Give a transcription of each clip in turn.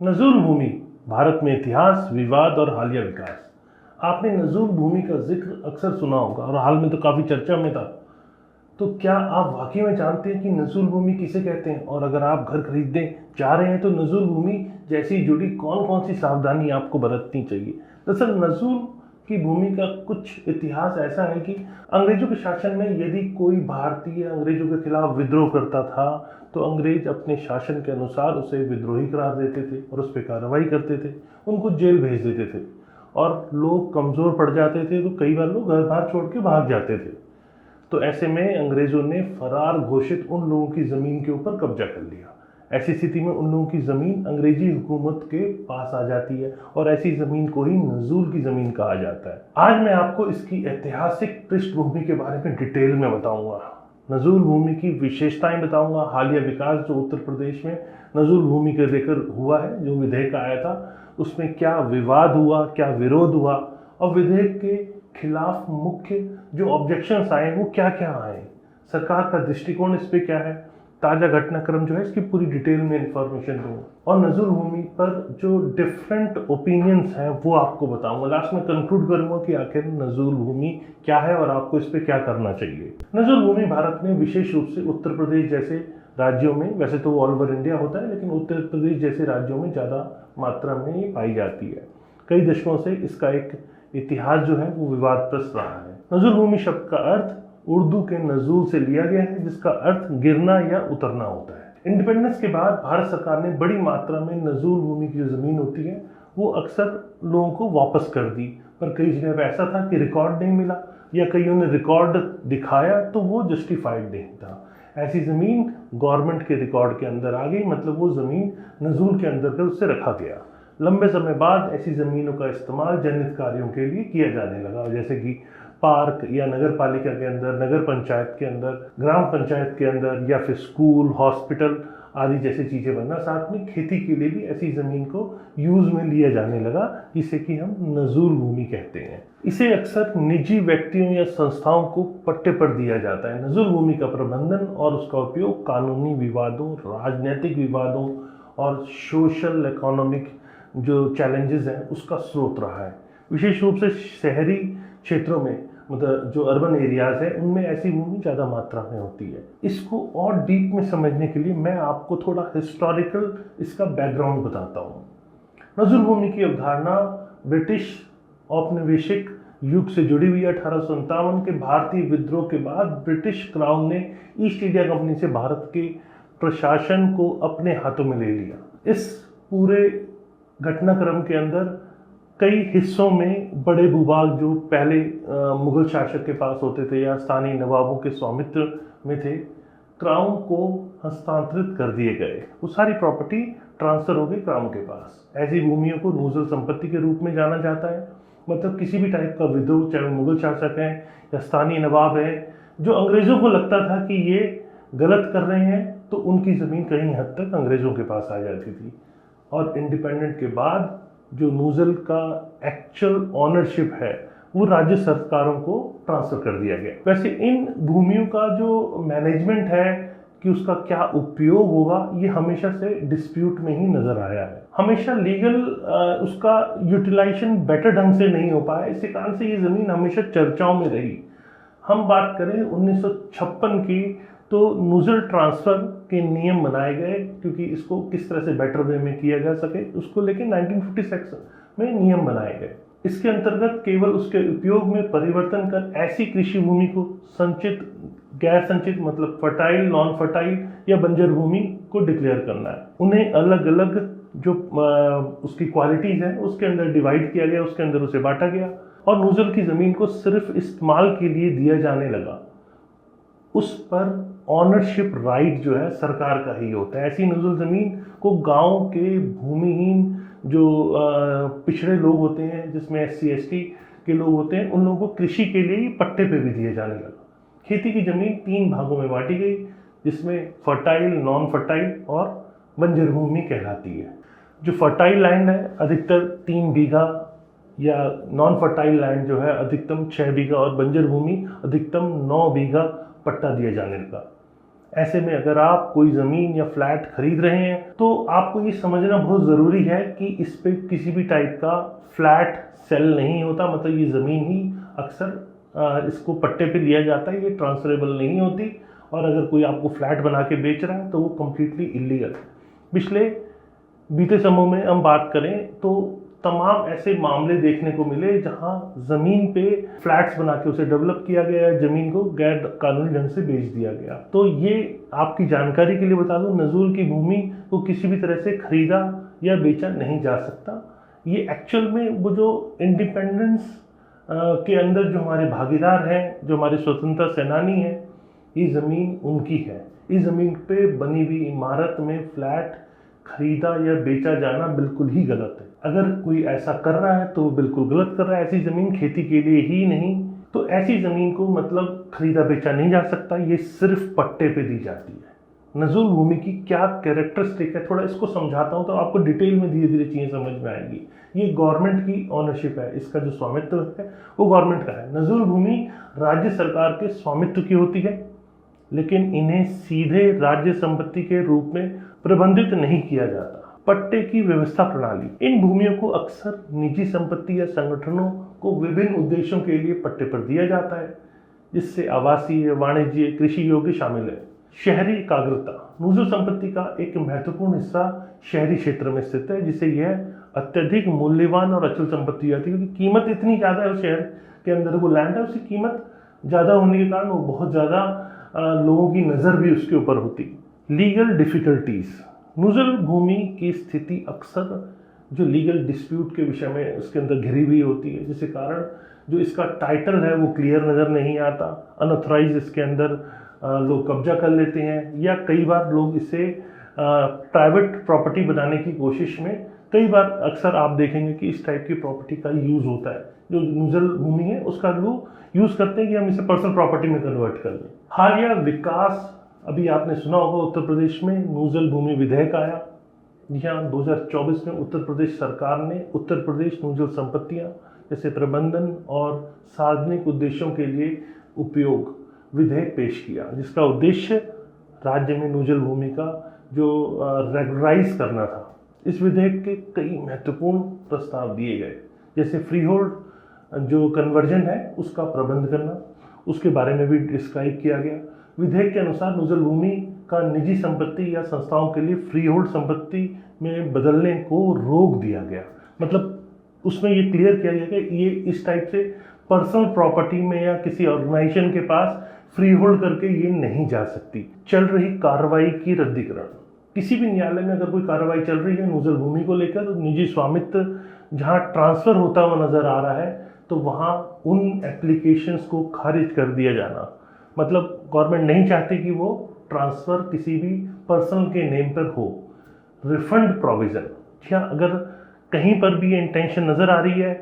नज़ुल भूमि, भारत में इतिहास, विवाद और हालिया विकास। आपने नज़ुल भूमि का जिक्र अक्सर सुना होगा और हाल में तो काफ़ी चर्चा में था। तो क्या आप वाकई में जानते हैं कि नज़ुल भूमि किसे कहते हैं? और अगर आप घर खरीदने जा रहे हैं तो नज़ुल भूमि जैसी जुड़ी कौन कौन सी सावधानी आपको बरतनी चाहिए? दरअसल नज़ुल की भूमि का कुछ इतिहास ऐसा है कि अंग्रेजों के शासन में यदि कोई भारतीय अंग्रेजों के खिलाफ विद्रोह करता था तो अंग्रेज अपने शासन के अनुसार उसे विद्रोही करार देते थे और उस पर कार्रवाई करते थे, उनको जेल भेज देते थे। और लोग कमज़ोर पड़ जाते थे तो कई बार लोग घर बार छोड़ के भाग जाते थे। तो ऐसे में अंग्रेज़ों ने फरार घोषित उन लोगों की ज़मीन के ऊपर कब्जा कर लिया। ऐसी स्थिति में उन लोगों की ज़मीन अंग्रेजी हुकूमत के पास आ जाती है और ऐसी ज़मीन को ही नज़ुल की ज़मीन कहा जाता है। आज मैं आपको इसकी ऐतिहासिक पृष्ठभूमि के बारे में डिटेल में बताऊंगा। नज़ुल भूमि की विशेषताएं बताऊंगा, हालिया विकास जो उत्तर प्रदेश में नज़ुल भूमि का जिक्र हुआ है, जो विधेयक आया था उसमें क्या विवाद हुआ, क्या विरोध हुआ और विधेयक के खिलाफ मुख्य जो ऑब्जेक्शंस आए वो क्या क्या आए, सरकार का दृष्टिकोण इस पे क्या है, ताज़ा घटनाक्रम जो है इसकी पूरी डिटेल में इंफॉर्मेशन दूंगा और नज़ुल भूमि पर जो डिफरेंट ओपिनियंस हैं वो आपको बताऊंगा। लास्ट में कंक्लूड करूंगा कि आखिर नज़ुल भूमि क्या है और आपको इस पे क्या करना चाहिए। नज़ुल भूमि भारत में विशेष रूप से उत्तर प्रदेश जैसे राज्यों में, वैसे तो ऑल ओवर इंडिया होता है लेकिन उत्तर प्रदेश जैसे राज्यों में ज़्यादा मात्रा में ये पाई जाती है। कई दशकों से इसका एक इतिहास जो है वो विवादग्रस्त रहा है। नज़ुल भूमि शब्द का अर्थ उर्दू के नज़ुल से लिया गया है जिसका अर्थ गिरना या उतरना होता है। इंडिपेंडेंस के बाद भारत सरकार ने बड़ी मात्रा में नज़ुल भूमि की जो ज़मीन होती है वो अक्सर लोगों को वापस कर दी, पर कई जगह पर ऐसा था कि रिकॉर्ड नहीं मिला या कईयों ने रिकॉर्ड दिखाया तो वो जस्टिफाइड नहीं था। ऐसी ज़मीन गवर्नमेंट के रिकॉर्ड के अंदर आ गई, मतलब वो ज़मीन नज़ुल के अंदर कर उससे रखा गया। लंबे समय बाद ऐसी ज़मीनों का इस्तेमाल जनहित कार्यों के लिए किया जाने लगा, जैसे कि पार्क या नगर पालिका के अंदर, नगर पंचायत के अंदर, ग्राम पंचायत के अंदर या फिर स्कूल, हॉस्पिटल आदि जैसी चीज़ें बनना। साथ में खेती के लिए भी ऐसी ज़मीन को यूज़ में लिया जाने लगा जिसे कि हम नज़ुल भूमि कहते हैं। इसे अक्सर निजी व्यक्तियों या संस्थाओं को पट्टे पर दिया जाता है। नज़ुल भूमि का प्रबंधन और उसका उपयोग कानूनी विवादों, राजनीतिक विवादों और सोशल इकोनॉमिक जो चैलेंजेस हैं उसका स्रोत रहा है। विशेष रूप से शहरी क्षेत्रों में, मतलब जो अर्बन एरियाज है उनमें ऐसी भूमि ज़्यादा मात्रा में होती है। इसको और डीप में समझने के लिए मैं आपको थोड़ा हिस्टोरिकल इसका बैकग्राउंड बताता हूँ। नज़ुल भूमि की अवधारणा ब्रिटिश औपनिवेशिक युग से जुड़ी हुई है। 1857 के भारतीय विद्रोह के बाद ब्रिटिश क्राउन ने ईस्ट इंडिया कंपनी से भारत के प्रशासन को अपने हाथों में ले लिया। इस पूरे घटनाक्रम के अंदर कई हिस्सों में बड़े भूभाग जो पहले मुगल शासक के पास होते थे या स्थानीय नवाबों के स्वामित्व में थे, क्राउन को हस्तांतरित कर दिए गए। वो सारी प्रॉपर्टी ट्रांसफ़र हो गई क्राउन के पास। ऐसी भूमियों को नूज़ल संपत्ति के रूप में जाना जाता है। मतलब किसी भी टाइप का विद्रोह, चाहे वो मुगल शासक हैं या स्थानीय नवाब है, जो अंग्रेज़ों को लगता था कि ये गलत कर रहे हैं तो उनकी ज़मीन कहीं हद तक अंग्रेज़ों के पास आ जाती थी। और इंडिपेंडेंट के बाद जो नूज़ल का एक्चुअल ऑनरशिप है वो राज्य सरकारों को ट्रांसफ़र कर दिया गया। वैसे इन भूमियों का जो मैनेजमेंट है कि उसका क्या उपयोग होगा ये हमेशा से डिस्प्यूट में ही नज़र आया है। हमेशा लीगल उसका यूटिलाइजेशन बेटर ढंग से नहीं हो पाया, इसी कारण से ये ज़मीन हमेशा चर्चाओं में रही। हम बात करें 1956 की तो नूज़ल ट्रांसफ़र के नियम बनाए गए, क्योंकि इसको किस तरह से बेटर वे में किया जा सके उसको लेकर 1956 में नियम बनाए गए। इसके अंतर्गत केवल उसके उपयोग में परिवर्तन कर ऐसी कृषि भूमि को संचित, गैर संचित मतलब फर्टाइल, नॉन फर्टाइल या बंजर भूमि को डिक्लेयर करना है। उन्हें अलग अलग जो उसकी क्वालिटीज़ हैं उसके अंदर डिवाइड किया गया, उसके अंदर उसे बांटा गया और नूज़ल की ज़मीन को सिर्फ इस्तेमाल के लिए दिया जाने लगा। उस पर ऑनरशिप राइट जो है सरकार का ही होता है। ऐसी नूज़ल ज़मीन को गांव के भूमिहीन जो पिछड़े लोग होते हैं, जिसमें SC ST के लोग होते हैं, उन लोगों को कृषि के लिए पट्टे पे भी दिए जाने लगा। खेती की ज़मीन 3 भागों में बांटी गई, जिसमें फर्टाइल, नॉन फर्टाइल और बंजर भूमि कहलाती है। जो फर्टाइल लैंड है अधिकतर 3 बीघा या नॉन फर्टाइल लैंड जो है अधिकतम 6 बीघा और बंजर भूमि अधिकतम 9 बीघा पट्टा दिया जाने लगा। ऐसे में अगर आप कोई ज़मीन या फ्लैट खरीद रहे हैं तो आपको ये समझना बहुत ज़रूरी है कि इस पे किसी भी टाइप का फ्लैट सेल नहीं होता। मतलब ये ज़मीन ही अक्सर इसको पट्टे पे लिया जाता है, ये ट्रांसफरेबल नहीं होती। और अगर कोई आपको फ्लैट बना के बेच रहा है तो वो कम्प्लीटली इलीगल है। पिछले बीते समूह में हम बात करें तो तमाम ऐसे मामले देखने को मिले जहां ज़मीन पे फ्लैट्स बना के उसे डेवलप किया गया है, ज़मीन को गैर कानूनी ढंग से बेच दिया गया। तो ये आपकी जानकारी के लिए बता दूं, नज़ूल की भूमि को किसी भी तरह से खरीदा या बेचा नहीं जा सकता। ये एक्चुअल में वो जो इंडिपेंडेंस के अंदर जो हमारे भागीदार हैं, जो हमारे स्वतंत्रता सेनानी हैं, ये ज़मीन उनकी है। इस ज़मीन पे बनी हुई इमारत में फ्लैट खरीदा या बेचा जाना बिल्कुल ही गलत है। अगर कोई ऐसा कर रहा है तो वो बिल्कुल गलत कर रहा है। ऐसी ज़मीन खेती के लिए ही नहीं, तो ऐसी ज़मीन को मतलब खरीदा बेचा नहीं जा सकता, ये सिर्फ पट्टे पे दी जाती है। नज़ूल भूमि की क्या कैरेक्टरिस्टिक है, थोड़ा इसको समझाता हूँ तो आपको डिटेल में धीरे धीरे चीज़ें समझ में आएंगी। ये गवर्नमेंट की ऑनरशिप है, इसका जो स्वामित्व है वो गवर्नमेंट का है। नज़ूल भूमि राज्य सरकार के स्वामित्व की होती है, लेकिन इन्हें सीधे राज्य संपत्ति के रूप में प्रबंधित नहीं किया जाता। पट्टे की व्यवस्था प्रणाली, इन भूमियों को अक्सर निजी संपत्ति या संगठनों को विभिन्न उद्देश्यों के लिए पट्टे पर दिया जाता है, जिससे आवासीय, वाणिज्य, कृषि योग्य शामिल है। शहरी एकाग्रता, नज़ूल संपत्ति का एक महत्वपूर्ण हिस्सा शहरी क्षेत्र में स्थित है, जिसे यह अत्यधिक मूल्यवान और अचल संपत्ति जाती है, क्योंकि कीमत इतनी ज़्यादा है उस शहर के अंदर वो लैंड है, उसकी कीमत ज़्यादा होने के कारण वो बहुत ज़्यादा लोगों की नज़र भी उसके ऊपर होती। लीगल डिफ़िकल्टीज़, नज़ूल भूमि की स्थिति अक्सर जो लीगल डिस्प्यूट के विषय में उसके अंदर घिरी हुई होती है, जिसके कारण जो इसका टाइटल है वो क्लियर नज़र नहीं आता। अनऑथराइज इसके अंदर लोग कब्जा कर लेते हैं, या कई बार लोग इसे प्राइवेट प्रॉपर्टी बनाने की कोशिश में, कई बार अक्सर आप देखेंगे कि इस टाइप की प्रॉपर्टी का यूज़ होता है। जो नज़ूल भूमि है उसका लोग यूज़ करते हैं कि हम इसे पर्सनल प्रॉपर्टी में कन्वर्ट कर लें। हालिया विकास, अभी आपने सुना होगा उत्तर प्रदेश में नज़ूल भूमि विधेयक आया। यहाँ 2024 में उत्तर प्रदेश सरकार ने उत्तर प्रदेश नज़ूल संपत्तियाँ जैसे प्रबंधन और सार्वजनिक उद्देश्यों के लिए उपयोग विधेयक पेश किया, जिसका उद्देश्य राज्य में नज़ूल भूमि का जो रेगुलराइज करना था। इस विधेयक के कई महत्वपूर्ण प्रस्ताव दिए गए, जैसे फ्री होल्ड जो कन्वर्जन है उसका प्रबंध करना, उसके बारे में भी डिस्क्राइब किया गया। विधेयक के अनुसार नज़ूल भूमि का निजी संपत्ति या संस्थाओं के लिए फ्री होल्ड संपत्ति में बदलने को रोक दिया गया। मतलब उसमें ये क्लियर किया गया कि ये इस टाइप से पर्सनल प्रॉपर्टी में या किसी ऑर्गेनाइजेशन के पास फ्री होल्ड करके ये नहीं जा सकती। चल रही कार्रवाई की रद्दीकरण, किसी भी न्यायालय में अगर कोई कार्रवाई चल रही है नज़ूल भूमि को लेकर, तो निजी स्वामित्व जहाँ ट्रांसफ़र होता हुआ नज़र आ रहा है तो वहाँ उन एप्लीकेशंस को खारिज कर दिया जाना। मतलब गवर्नमेंट नहीं चाहती कि वो ट्रांसफ़र किसी भी पर्सन के नेम पर हो। रिफंड प्रोविज़न, क्या अगर कहीं पर भी ये इंटेंशन नज़र आ रही है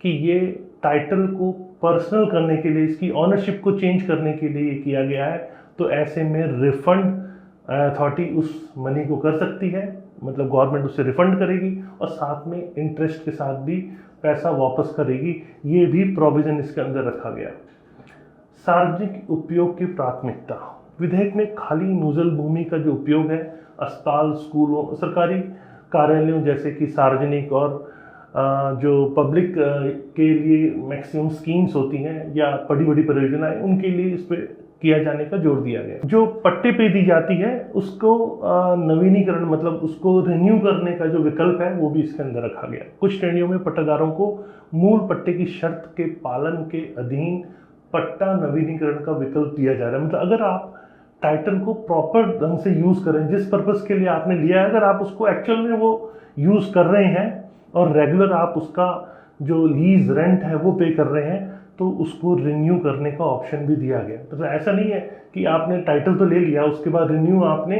कि ये टाइटल को पर्सनल करने के लिए, इसकी ऑनरशिप को चेंज करने के लिए किया गया है, तो ऐसे में रिफंड अथॉरिटी उस मनी को कर सकती है। मतलब गवर्नमेंट उससे रिफंड करेगी और साथ में इंटरेस्ट के साथ भी पैसा वापस करेगी। ये भी प्रोविज़न इसके अंदर रखा गया। सार्वजनिक उपयोग की प्राथमिकता, विधेयक में खाली नज़ूल भूमि का जो उपयोग है अस्पताल, स्कूलों, सरकारी कार्यालयों जैसे कि सार्वजनिक और जो पब्लिक के लिए मैक्सिमम स्कीम्स होती हैं या बड़ी बड़ी परियोजनाएं, उनके लिए इस पर किया जाने का जोर दिया गया। जो पट्टे पे दी जाती है उसको नवीनीकरण, मतलब उसको रिन्यू करने का जो विकल्प है वो भी इसके अंदर रखा गया। कुछ श्रेणियों में पट्टेदारों को मूल पट्टे की शर्त के पालन के अधीन पट्टा नवीनीकरण का विकल्प दिया जा रहा है। मतलब अगर आप टाइटल को प्रॉपर ढंग से यूज़ करें, जिस पर्पज़ के लिए आपने लिया है, अगर आप उसको एक्चुअल में वो यूज़ कर रहे हैं और रेगुलर आप उसका जो लीज रेंट है वो पे कर रहे हैं, तो उसको रिन्यू करने का ऑप्शन भी दिया गया। तो ऐसा नहीं है कि आपने टाइटल तो ले लिया उसके बाद रिन्यू आपने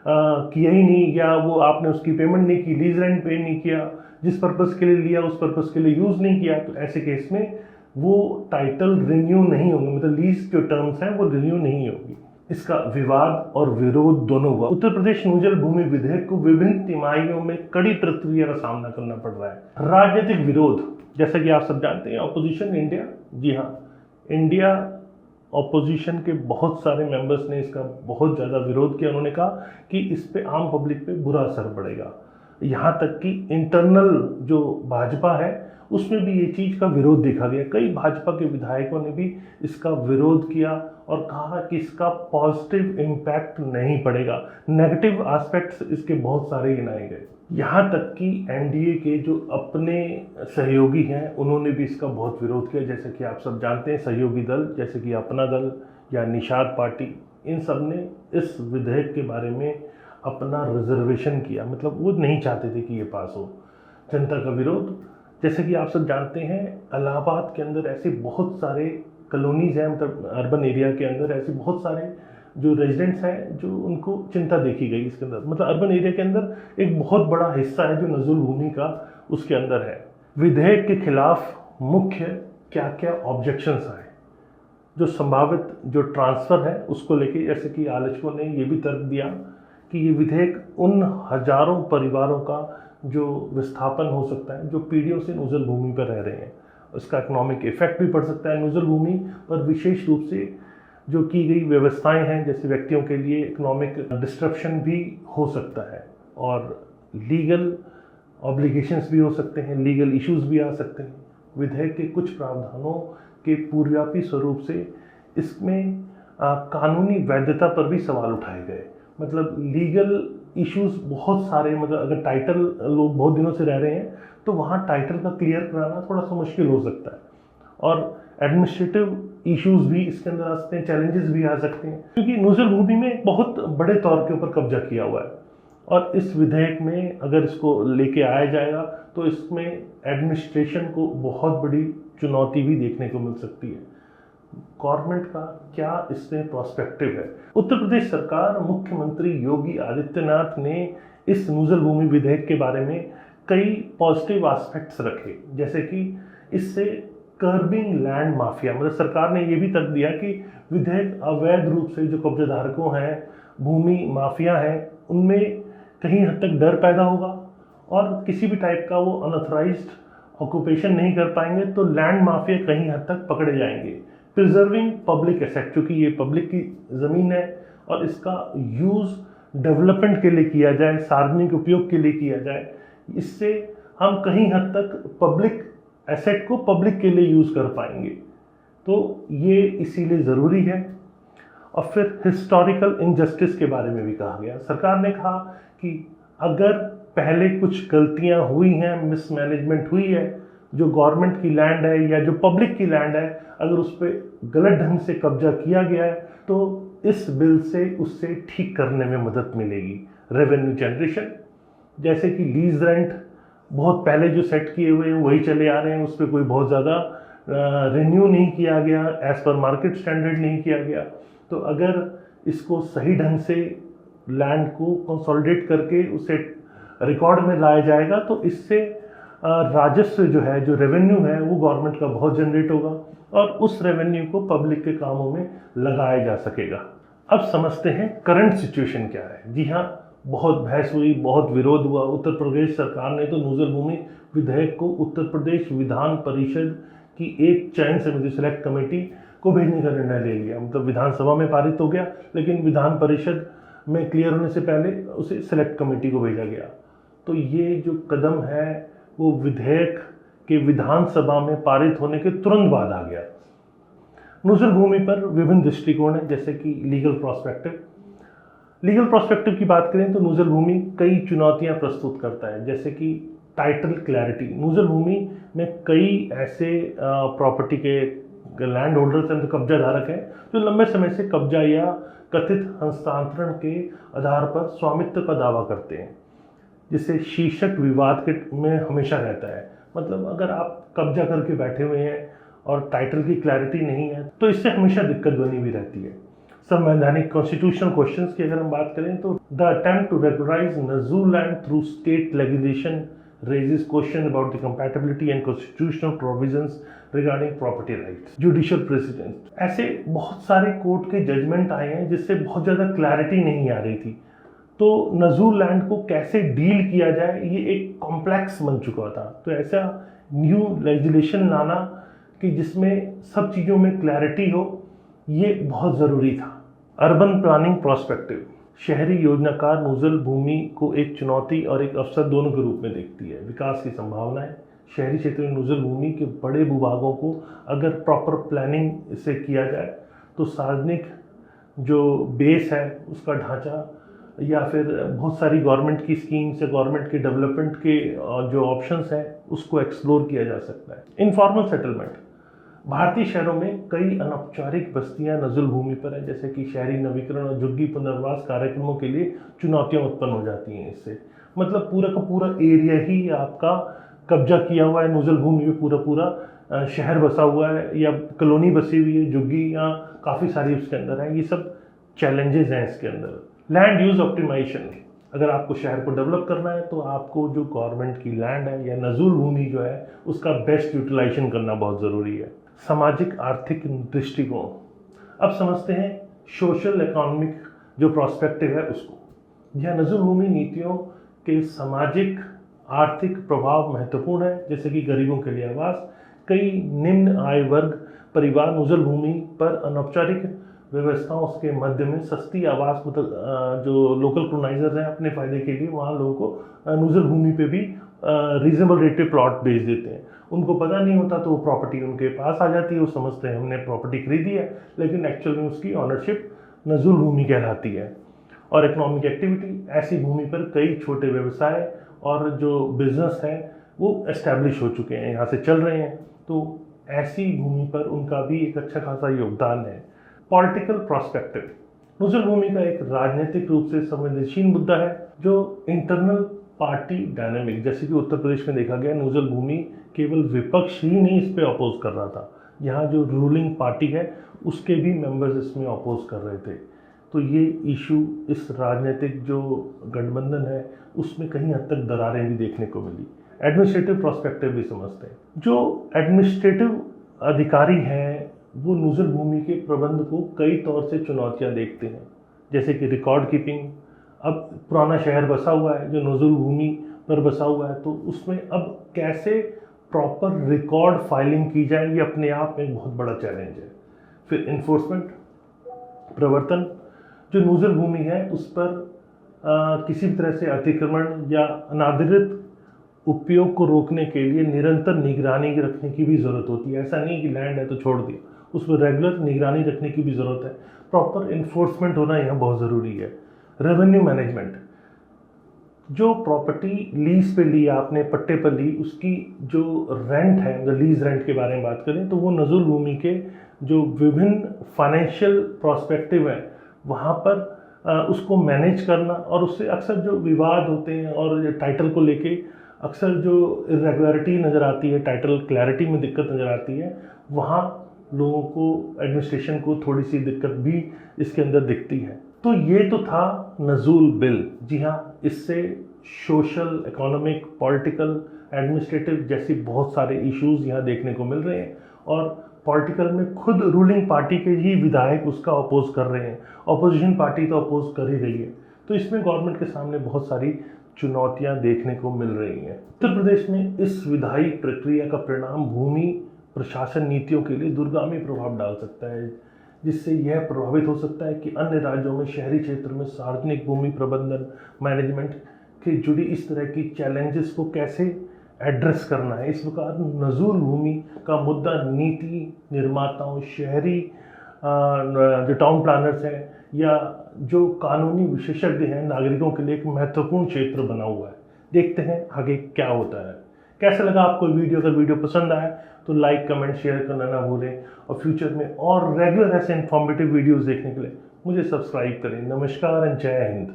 किया ही नहीं, या वो आपने उसकी पेमेंट नहीं की, लीज रेंट पे नहीं किया, जिस पर्पज़ के लिए लिया उस पर्पज़ के लिए यूज़ नहीं किया, तो ऐसे केस में वो टाइटल रिन्यू नहीं होंगे। मतलब लीज जो टर्म्स हैं वो रिन्यू नहीं होगी। इसका विवाद और विरोध दोनों हुआ। उत्तर प्रदेश नज़ूल भूमि विधेयक को विभिन्न तिमाहियों में कड़ी प्रतिक्रिया का सामना करना पड़ रहा है। राजनीतिक विरोध, जैसा कि आप सब जानते हैं, ऑपोजिशन इंडिया, जी हाँ, इंडिया ऑपोजिशन के बहुत सारे मेंबर्स ने इसका बहुत ज़्यादा विरोध किया। उन्होंने कहा कि इस पे आम पब्लिक पे बुरा असर पड़ेगा। यहाँ तक कि इंटरनल जो भाजपा है उसमें भी ये चीज़ का विरोध देखा गया। कई भाजपा के विधायकों ने भी इसका विरोध किया और कहा कि इसका पॉजिटिव इम्पैक्ट नहीं पड़ेगा, नेगेटिव एस्पेक्ट्स इसके बहुत सारे गिनाए गए। यहाँ तक कि एनडीए के जो अपने सहयोगी हैं उन्होंने भी इसका बहुत विरोध किया। जैसे कि आप सब जानते हैं, सहयोगी दल जैसे कि अपना दल या निषाद पार्टी, इन सब ने इस विधेयक के बारे में अपना रिजर्वेशन किया, मतलब वो नहीं चाहते थे कि ये पास हो। जनता का विरोध, जैसे कि आप सब जानते हैं, इलाहाबाद के अंदर ऐसे बहुत सारे कॉलोनीज़ हैं, मतलब अर्बन एरिया के अंदर ऐसे बहुत सारे जो रेजिडेंट्स हैं जो उनको चिंता देखी गई इसके अंदर। मतलब अर्बन एरिया के अंदर एक बहुत बड़ा हिस्सा है जो नज़ुल भूमि का उसके अंदर है। विधेयक के खिलाफ मुख्य क्या क्या ऑब्जेक्शंस आए, जो संभावित जो ट्रांसफ़र है उसको लेके, जैसे कि आलोचकों ने ये भी तर्क दिया कि ये विधेयक उन हजारों परिवारों का जो विस्थापन हो सकता है जो पीढ़ियों से नज़ुल भूमि पर रह रहे हैं, उसका इकोनॉमिक इफेक्ट भी पड़ सकता है नज़ुल भूमि पर। विशेष रूप से जो की गई व्यवस्थाएं हैं जैसे व्यक्तियों के लिए इकोनॉमिक डिस्ट्रप्शन भी हो सकता है और लीगल ऑब्लिगेशंस भी हो सकते हैं, लीगल इश्यूज भी आ सकते हैं। विधेयक के कुछ प्रावधानों के पूर्वव्यापी स्वरूप से इसमें कानूनी वैधता पर भी सवाल उठाए गए। मतलब लीगल इश्यूज बहुत सारे, मतलब अगर टाइटल लोग बहुत दिनों से रह रहे हैं तो वहाँ टाइटल का क्लियर कराना थोड़ा सा मुश्किल हो सकता है और एडमिनिस्ट्रेटिव इश्यूज भी इसके अंदर आ सकते हैं, चैलेंजेस भी आ सकते हैं, क्योंकि नज़ुल भूमि में बहुत बड़े तौर के ऊपर कब्जा किया हुआ है। और इस विधेयक में अगर इसको लेके आया जाएगा तो इसमें एडमिनिस्ट्रेशन को बहुत बड़ी चुनौती भी देखने को मिल सकती है। गवर्नमेंट का क्या इसमें प्रोस्पेक्टिव है? उत्तर प्रदेश सरकार, मुख्यमंत्री योगी आदित्यनाथ ने इस नज़ुल भूमि विधेयक के बारे में कई पॉजिटिव एस्पेक्ट्स रखे, जैसे कि इससे कर्बिंग लैंड माफिया, मतलब सरकार ने ये भी तर्क दिया कि विधेयक अवैध रूप से जो कब्जाधारकों हैं, भूमि माफिया हैं, उनमें कहीं हद तक डर पैदा होगा और किसी भी टाइप का वो अनऑथराइज्ड ऑक्यूपेशन नहीं कर पाएंगे तो लैंड माफिया कहीं हद तक पकड़े जाएंगे। प्रिजर्विंग पब्लिक एसेट, क्योंकि ये पब्लिक की ज़मीन है और इसका यूज़ डेवलपमेंट के लिए किया जाए, सार्वजनिक उपयोग के लिए किया जाए, इससे हम कहीं हद तक पब्लिक एसेट को पब्लिक के लिए यूज़ कर पाएंगे, तो ये इसीलिए ज़रूरी है। और फिर हिस्टोरिकल इनजस्टिस के बारे में भी कहा गया। सरकार ने कहा कि अगर पहले कुछ गलतियां हुई हैं, मिसमैनेजमेंट हुई है, जो गवर्नमेंट की लैंड है या जो पब्लिक की लैंड है, अगर उस पर गलत ढंग से कब्जा किया गया है तो इस बिल से उससे ठीक करने में मदद मिलेगी। रेवेन्यू जनरेशन, जैसे कि लीज रेंट बहुत पहले जो सेट किए हुए हैं वही चले आ रहे हैं, उस पर कोई बहुत ज़्यादा रिन्यू नहीं किया गया, एज़ पर मार्केट स्टैंडर्ड नहीं किया गया। तो अगर इसको सही ढंग से लैंड को कंसोलिडेट करके उसे रिकॉर्ड में लाया जाएगा तो इससे राजस्व जो है, जो रेवेन्यू है, वो गवर्नमेंट का बहुत जनरेट होगा और उस रेवेन्यू को पब्लिक के कामों में लगाया जा सकेगा। अब समझते हैं करंट सिचुएशन क्या है। जी हाँ, बहुत बहस हुई, बहुत विरोध हुआ। उत्तर प्रदेश सरकार ने तो नज़ुल भूमि विधेयक को उत्तर प्रदेश विधान परिषद की एक चयन समिति, सेलेक्ट कमेटी को भेजने का निर्णय ले लिया। मतलब विधानसभा में पारित हो गया, लेकिन विधान परिषद में क्लियर होने से पहले उसे सेलेक्ट कमेटी को भेजा गया। तो ये जो कदम है वो विधेयक के विधानसभा में पारित होने के तुरंत बाद आ गया। नज़ुल भूमि पर विभिन्न दृष्टिकोण है, जैसे कि लीगल प्रोस्पेक्टिव की बात करें तो नज़ुल भूमि कई चुनौतियां प्रस्तुत करता है, जैसे कि टाइटल क्लैरिटी। नज़ुल भूमि में कई ऐसे प्रॉपर्टी के लैंड होल्डर्स हैं, तो कब्जा धारक हैं, जो लंबे समय से कब्जा या कथित हस्तांतरण के आधार पर स्वामित्व का दावा करते हैं, जिससे शीर्षक विवाद के में हमेशा रहता है। मतलब अगर आप कब्जा करके बैठे हुए हैं और टाइटल की क्लैरिटी नहीं है तो इससे हमेशा दिक्कत बनी हुई रहती है। संवैधानिक कॉन्स्टिट्यूशनल क्वेश्चंस की अगर हम बात करें तो the attempt to regularise nazul land through state legislation raises question about the compatibility and constitutional provisions regarding property rights. Judicial precedent, ऐसे बहुत सारे कोर्ट के जजमेंट आए हैं जिससे बहुत ज़्यादा क्लैरिटी नहीं आ रही थी। तो नज़ुल लैंड को कैसे डील किया जाए ये एक कॉम्प्लेक्स बन चुका था। तो ऐसा न्यू लेजिस्लेशन लाना कि जिसमें सब चीज़ों में क्लैरिटी हो, ये बहुत ज़रूरी था। अर्बन प्लानिंग प्रोस्पेक्टिव, शहरी योजनाकार नूज़ल भूमि को एक चुनौती और एक अवसर दोनों के रूप में देखती है। विकास की संभावनाएं, शहरी क्षेत्र में नूज़ल भूमि के बड़े भूभागों को अगर प्रॉपर प्लानिंग से किया जाए तो सार्वजनिक जो बेस है उसका ढांचा या फिर बहुत सारी गवर्नमेंट की स्कीम्स या गवर्नमेंट के डेवलपमेंट के जो ऑप्शंस हैं उसको एक्सप्लोर किया जा सकता है। इनफॉर्मल सेटलमेंट, भारतीय शहरों में कई अनौपचारिक बस्तियां नज़ुल भूमि पर हैं, जैसे कि शहरी नवीकरण और झुग्गी पुनर्वास कार्यक्रमों के लिए चुनौतियां उत्पन्न हो जाती हैं इससे। मतलब पूरा का पूरा एरिया ही आपका कब्जा किया हुआ है, नज़ुल भूमि में पूरा पूरा शहर बसा हुआ है या कॉलोनी बसी हुई है, झुग्गी या काफ़ी सारी उसके अंदर है। ये सब चैलेंजेस हैं इसके अंदर। लैंड यूज ऑप्टिमाइजेशन, अगर आपको शहर को डेवलप करना है तो आपको जो गवर्नमेंट की लैंड है या नज़ुल भूमि जो है उसका बेस्ट यूटिलाइजेशन करना बहुत ज़रूरी है। सामाजिक आर्थिक दृष्टिकोण, अब समझते हैं सोशल इकोनॉमिक जो प्रोस्पेक्टिव है उसको। यह नज़ुल भूमि नीतियों के सामाजिक आर्थिक प्रभाव महत्वपूर्ण है, जैसे कि गरीबों के लिए आवास। कई निम्न आय वर्ग परिवार नज़ुल भूमि पर अनौपचारिक व्यवस्थाओं के मध्य में सस्ती आवास जो लोकल कॉलोनाइजर हैं अपने फ़ायदे के लिए वहाँ लोगों को नज़ुल भूमि पे भी रीजनेबल रेट पे प्लॉट बेच देते हैं। उनको पता नहीं होता तो वो प्रॉपर्टी उनके पास आ जाती है, वो समझते हैं हमने प्रॉपर्टी खरीदी है, लेकिन एक्चुअल में उसकी ऑनरशिप नज़ुल भूमि कहलाती है। और इकोनॉमिक एक्टिविटी, ऐसी भूमि पर कई छोटे व्यवसाय और जो बिजनेस हैं वो एस्टैब्लिश हो चुके हैं, यहाँ से चल रहे हैं, तो ऐसी भूमि पर उनका भी एक अच्छा खासा योगदान है। पॉलिटिकल प्रोस्पेक्टिव, नज़ुल भूमि का एक राजनीतिक रूप से संवेदनशील मुद्दा है जो इंटरनल पार्टी डायनामिक, जैसे कि उत्तर प्रदेश में देखा गया, नज़ुल भूमि केवल विपक्ष ही नहीं इस पे अपोज कर रहा था, यहाँ जो रूलिंग पार्टी है उसके भी मेंबर्स इसमें अपोज कर रहे थे। तो ये इशू, इस राजनीतिक जो गठबंधन है उसमें कहीं हद तक दरारें भी देखने को मिली। एडमिनिस्ट्रेटिव प्रोस्पेक्टिव भी समझते हैं, जो एडमिनिस्ट्रेटिव अधिकारी हैं वो नज़ुल भूमि के प्रबंध को कई तौर से चुनौतियां देखते हैं, जैसे कि रिकॉर्ड कीपिंग। अब पुराना शहर बसा हुआ है जो नज़ुल भूमि पर बसा हुआ है, तो उसमें अब कैसे प्रॉपर रिकॉर्ड फाइलिंग की जाए, ये अपने आप में एक बहुत बड़ा चैलेंज है। फिर इन्फोर्समेंट, प्रवर्तन, जो नज़ुल भूमि है उस पर किसी भी तरह से अतिक्रमण या अनाधिकृत उपयोग को रोकने के लिए निरंतर निगरानी रखने की भी ज़रूरत होती है। ऐसा नहीं कि लैंड है तो छोड़ दिया, उस पर रेगुलर निगरानी रखने की भी ज़रूरत है। प्रॉपर इन्फोर्समेंट होना यहाँ बहुत ज़रूरी है। रेवेन्यू मैनेजमेंट, जो प्रॉपर्टी लीज पे ली आपने, पट्टे पर ली, उसकी जो रेंट है, अगर लीज रेंट के बारे में बात करें तो वो नज़ुल भूमि के जो विभिन्न फाइनेंशियल प्रोस्पेक्टिव है वहाँ पर उसको मैनेज करना, और उससे अक्सर जो विवाद होते हैं और टाइटल को लेके अक्सर जो इरेगुलरिटी नज़र आती है, टाइटल क्लैरिटी में दिक्कत नज़र आती है, वहाँ लोगों को, एडमिनिस्ट्रेशन को थोड़ी सी दिक्कत भी इसके अंदर दिखती है। तो ये तो था नज़ुल बिल। जी हाँ, इससे सोशल, इकोनॉमिक, पॉलिटिकल, एडमिनिस्ट्रेटिव जैसी बहुत सारे इश्यूज यहाँ देखने को मिल रहे हैं, और पॉलिटिकल में खुद रूलिंग पार्टी के ही विधायक उसका अपोज कर रहे हैं, अपोजिशन पार्टी तो अपोज कर ही रही है। तो इसमें गवर्नमेंट के सामने बहुत सारी चुनौतियां देखने को मिल रही हैं। उत्तर प्रदेश में इस विधायी प्रक्रिया का परिणाम भूमि प्रशासन नीतियों के लिए दूरगामी प्रभाव डाल सकता है, जिससे यह प्रभावित हो सकता है कि अन्य राज्यों में शहरी क्षेत्र में सार्वजनिक भूमि प्रबंधन मैनेजमेंट के जुड़ी इस तरह की चैलेंजेस को कैसे एड्रेस करना है। इस प्रकार नज़ुल भूमि का मुद्दा नीति निर्माताओं, शहरी जो टाउन प्लानर्स हैं या जो कानूनी विशेषज्ञ हैं, नागरिकों के लिए एक महत्वपूर्ण क्षेत्र बना हुआ है। देखते हैं आगे क्या होता है। कैसा लगा आपको वीडियो? अगर वीडियो पसंद आया तो लाइक, कमेंट, शेयर करना ना भूलें, और फ्यूचर में और रेगुलर ऐसे इन्फॉर्मेटिव वीडियोस देखने के लिए मुझे सब्सक्राइब करें। नमस्कार एंड जय हिंद।